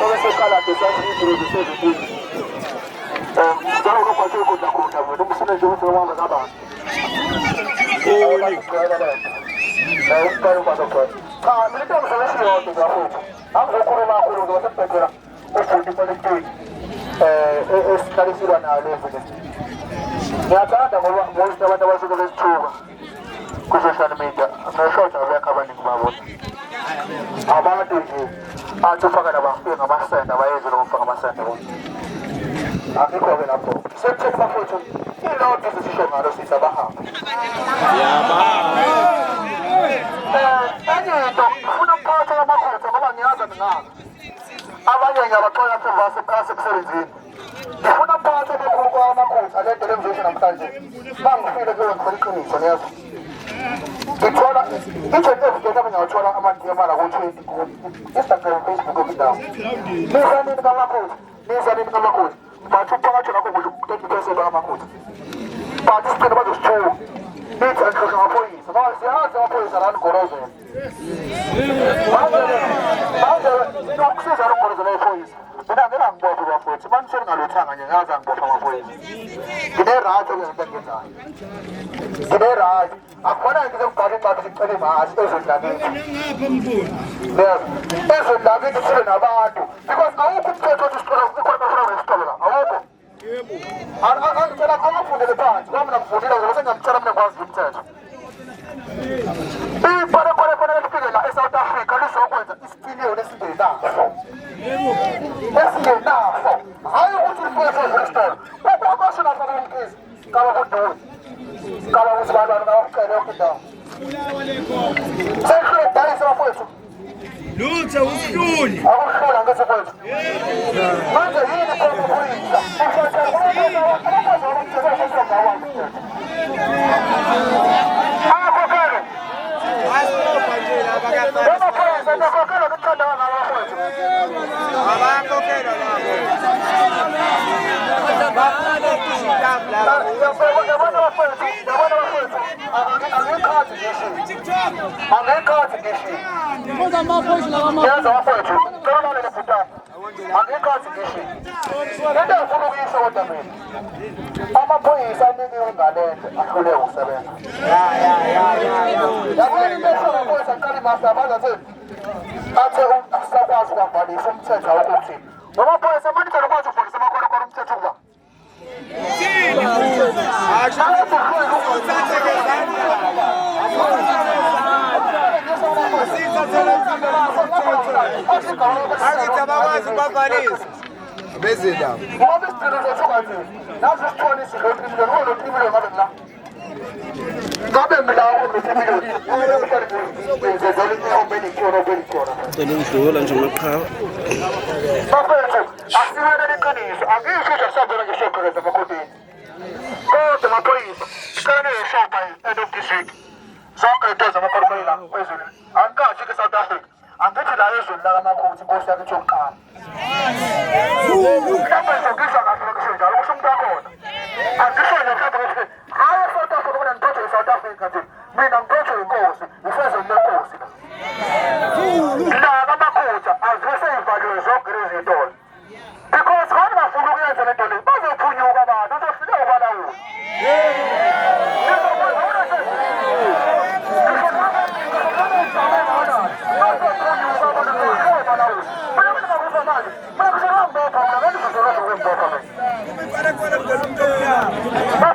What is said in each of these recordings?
Solo se cala que se hace dentro de ese ya uno cualquier cosa conta, no me suena yo se lo vamos a dar. Pero cuando fue. Ah, me tengo que saber si yo te trajo. Ah, yo corro la corro, no se pega. O fue tipo de que es parecido a nada, ya cada uno estaba haciendo el chuva. Ku social media, no short of yakabani mabona. Abantu nje athufaka nabafika ngamasende abayezela ukufaka amasende bona. Akikho ke lapho. Sekuthe bafowethu ilonto sisho ngalo sithi abahamba. Anyeto ufuna ukuphatha amakhotha ngoba ngiyazi ngaka. Abanye ngiyabaxola phela basemsebenzini. Ngifuna ukuphatha bekhulu amakhotha le television namhlanje. Bangifile kuyo ngikholiqiniso neyazi. Ngithola into evukela ngiyathola amadiyamala ku-20 ku-Instagram, Facebook okudawo. Nizanini kamakhotha. Bathi uphakathi nakho ngisho 30% bakamakhosi. Bathi siphinde bazosithuka. Nithi angihlosha amaphoyisa. Ngoba siyazi amaphoyisa lana ngorozela. Manje nokusiza lo ngorozela iphoyisa. Mina ngeke angibophe bafowethu. Uma ngisho ngalothanga nje ngazi angibophe amaphoyisa. Ngine-right okuyinto engiyenzayo. Ngine-right. Akhona ngize ngibhale imali sicela imali ezweni lakithi. Ezweni lakithi sile nabantu. Because awukho umthetho othi sicela ikhona isitolo la. Awukho. Angicela angafundele phansi. Ngoba mina ngifundile nje bese ngiyamtshela mina ngikwazi umthetho. Ibhare lifike la eSouth Africa lizokwenza isipiliyoni esingenaso. Esingenaso. Hayi ukuthi lifike esitolo. Kwakwasho lapha kumkhizi. Kaba kuduri. Kaba ukuthi abantu bawucele okudala. Sekho dayisa bafowethu. Lutho uhluli. Akuhlula ngesifowethu. Manje yini kokuphoyisa? Akokele. Asipha nje laba kafana. Bafowethu akokele ukuthanda ngabafowethu. Abakokela labo. Bafana kishindam labo. Yabona bafowethu. Angekhathi ngishi. Ngoba amaphoyisa lawa Yazi bafowethu. Cela le futana. Angekhathi ngishi. Into efuna ukuyisho kodwa mina. Amaphoyisa aningi ungalento ahluleke ukusebenza. Yabona into efuna amaphoyisa aqala imasa abaza athi asakwazi ukubhalisa umthetho awukuthi. Ngoba amaphoyisa manje akwazi ukubhalisa amakhono omthetho ukuba. Angicabakwazi ukubabhalisa. Bezela. Ngoba isidingo zothuka nje. Nazi sithona isidlo eqinile ngoba loqinile ngabe la. Ngabe mina unoqinile. Ngizozela inyobeni ikhona obelikhona. Ngidlula nje maqhawe. Bafethu, asiwele iqiniso. Angisho nje sabela nje shoqeleza emakhodini. Kodwa amaphoyisa, sicela neshopha end of district. Zonke into zamakhulumayela kwezweni. Angikathi ke South Africa. Angithi la ezweni la kamakhosi inkosi yakhe yokuqala. Lapha ngizokisha kahle ngisho njalo kusho umuntu wakhona. Angisho nje mhlawumbe ukuthi hayi South Africa mina ngiphethe eSouth Africa nje. Mina ngiphethe inkosi, ifezweni lenkosi la. La kamakhosi azise ivaliwe zonke lezi zinto. Because khona bafuna ukuyenza le nto le bazophunyuka abantu uzofika ubalawula. How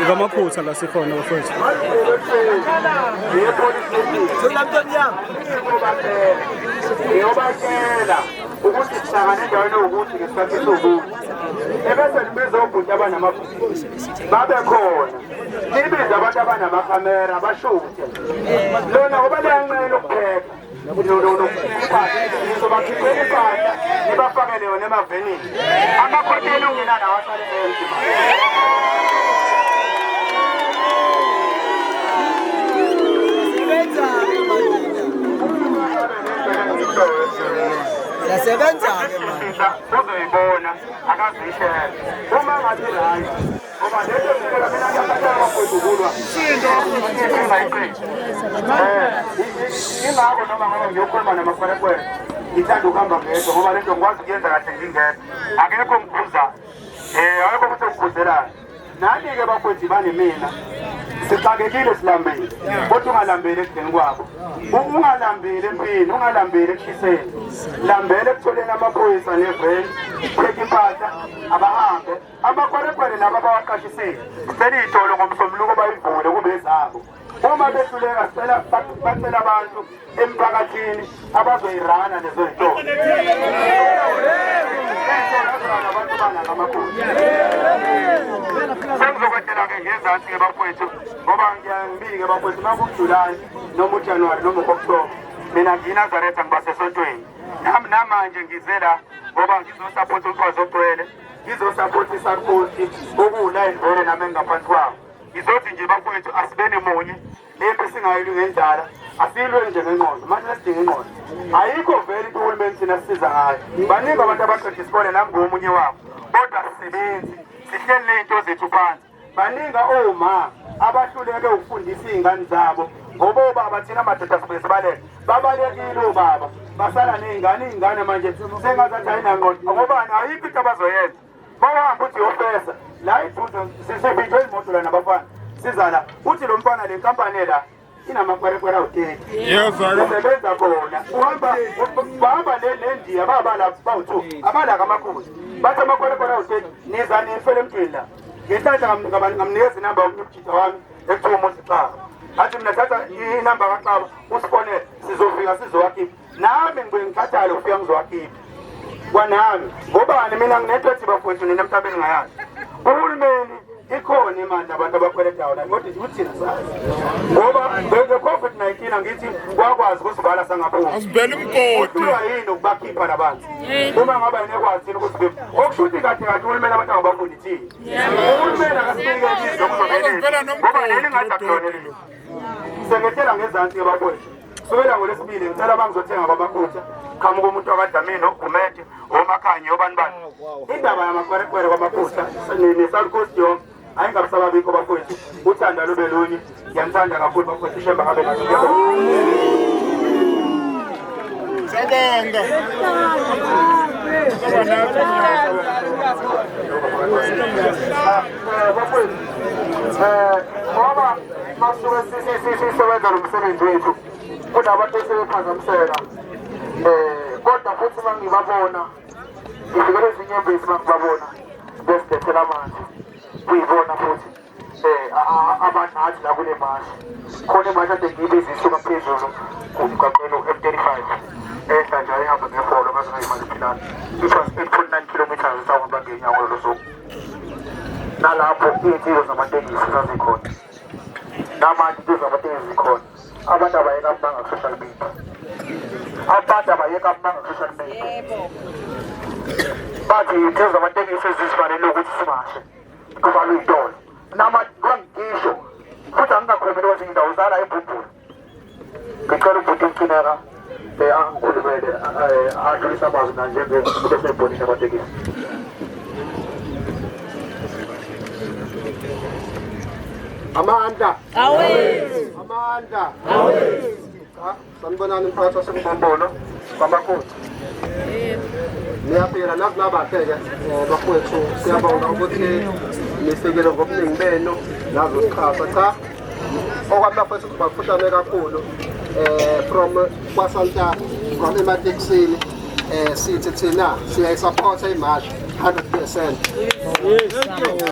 Ngamaphutha la sikhona mfowethu. Ukuthi sihlangane endaweni ukuthi ngesikhathi sokuthi ebese nibiza obhuti abanamaphutha babe khona nibiza abantu abanamakamera abashute lona ngoba liyancela ukuphepha nizobakhiphela impahla nibafakele yona emavenini amakhoteni ungena nawo asale endima yasebenza-ke manje uzoyibona akazishela uma ngathi hayi ngoba leto mina ngiyakhathala kwabhukulwa ingako noma ngoba ngiyokhuluma namakhwerekhwere ngithanda ukuhamba ngedwa ngoba lento ngikwazi ukuyenza kahle ngingedwa akekho ngikhuzayo akekho ukuthi ngikhuzelana nani-ke bafowethu bani mina sixakekile silambile kodwa ungalambeli ekudeni kwabo ungalambeli empini ungalambeli ekushiseni lambele ekutholeni amaphoyisa neveni pheka impahla abahambe amakhwerekhwere laba abawaqashisile sicela iy'tolo ngomsombuluko bayivule kube ezabo uma behluleka bacela abantu emphakathini abazoyirana lezo y'tolo abantu banakamakhulu sengizokwetela-ke ngezansi-ke bafowethu ngoba ngiyangibike bafowethu uma kuJulayi noma uJanuwari noma u-October mina ngiyinazaretha ngiba sesontweni namanje ngize la ngoba ngizosapotha umfazi ogcwele ngizosapotha isarkoti okuwula endvele nami engingaphansi kwawo ngizothi nje bafowethu asibene munye lempi singayilwi ngendlala asilwe nje ngengqondo manje lesidinga ingqondo ayikho vele into uhulumeni thina sisiza ngayo baningi abantu abaqeda isikole nami ngomunye wabo kodwa sisebenzi sihleli ney'nto zethu phansi baningi oma abahluleke ukufundisa iy'ngane zabo ngoba obaba thina madoda sibuye sibalele babalekile obaba basala iy'ngane manje sengazathi ayinangqondo ngobani ayikho into abazoyenza bawahamba uthi yofesa la ibhudo sisebinjwe izimoto la nabafana siza la uthi lo mfana le nkampani la inamakhwerekhwere awu-30 usebenza khona bahamba nendiya babala bawu-2 abalaka amakhulu bathi amakhwerekhwere awu-30 niza nifele emntwini la ngenhlanhla ngamnikeza inamba yomjita wami ekuthiwa umuntu Xaba athi mina thatha inamba kaXaba usifonele sizofika sizowakhipha nami ngibuye ngikhathale ufika ngizowakhipha kwanami ngobani mina nginetwethi bafowethu nina emhlabeni ngayazi uhulumeni ikhona imali abantu abakweletayo la kodwa uthina sazi ngoba nge-COVID-19 angithi kwakwazi ukusivala sangaphuza asibhele imgodi kuba yini ukubakhipha labantu uma ngaba yinekwazi ukuthi okusho ukuthi kade uhulumeni abantu angabafuni thini uhulumeni akasinikele izwe ngoba nini ngathi akuhlonelile sengethela ngezansi abafowethu kusukela ngolesibili ngicela bangizothenga kwamaphutha qhamuka umuntu wakadamino umede omakhanyi obani bani indaba yamakwerekwere kwamaphutha ne-South Coast yonke ayingabisababikho bafowethu uthanda lube lunye ngiyanithanda kakhulu bafowethu ishemba ngabe Sabanga ngoba masuke sisebenza nomsebenzi wethu kunabantu esebephazamiseka kodwa futhi uma ngibabona ngifikele ezinyembezi uma ngibabona besidethela amanzi kuyibona futhi abanathi la kule mashi khona imashi ade ngiyibizisa isuka phezulu kumgaqweni u-M35 ehla nje ayihamba ngeholo ngazingayimali philana it was 8.9 kilometers esahamba ngenyawo lolo suku nalapho iy'nsilo zamatekisi zazikhona namanje into zamatekisi zikhona abantu abayeka mbanga ku-social media abantu abayeka mbanga ku-social media bathi into zamatekisi ezizifanele ukuthi simashe kuvalwe iy'tolo namanje kwangisho futhi angingakhulumeli kwezinye indawo zala ebhubhula ngicela ubhuti umcineka angikhulumele adlulisa amazwi nanjengomuntu esembonile amatekisi Amanda. Awezi. Amanda. Awezi. Sanibonani mphakathi wasembombolo kwamakoti. Niyaphila nakulaba-ke bafowethu siyabonga ukuthi nisekele ngobuningi benu nazosixhasa cha okwami bafowethu kubafushane kakhulu from kwaSanta from ematekisini sithi thina siyayisapotha imashi 100%.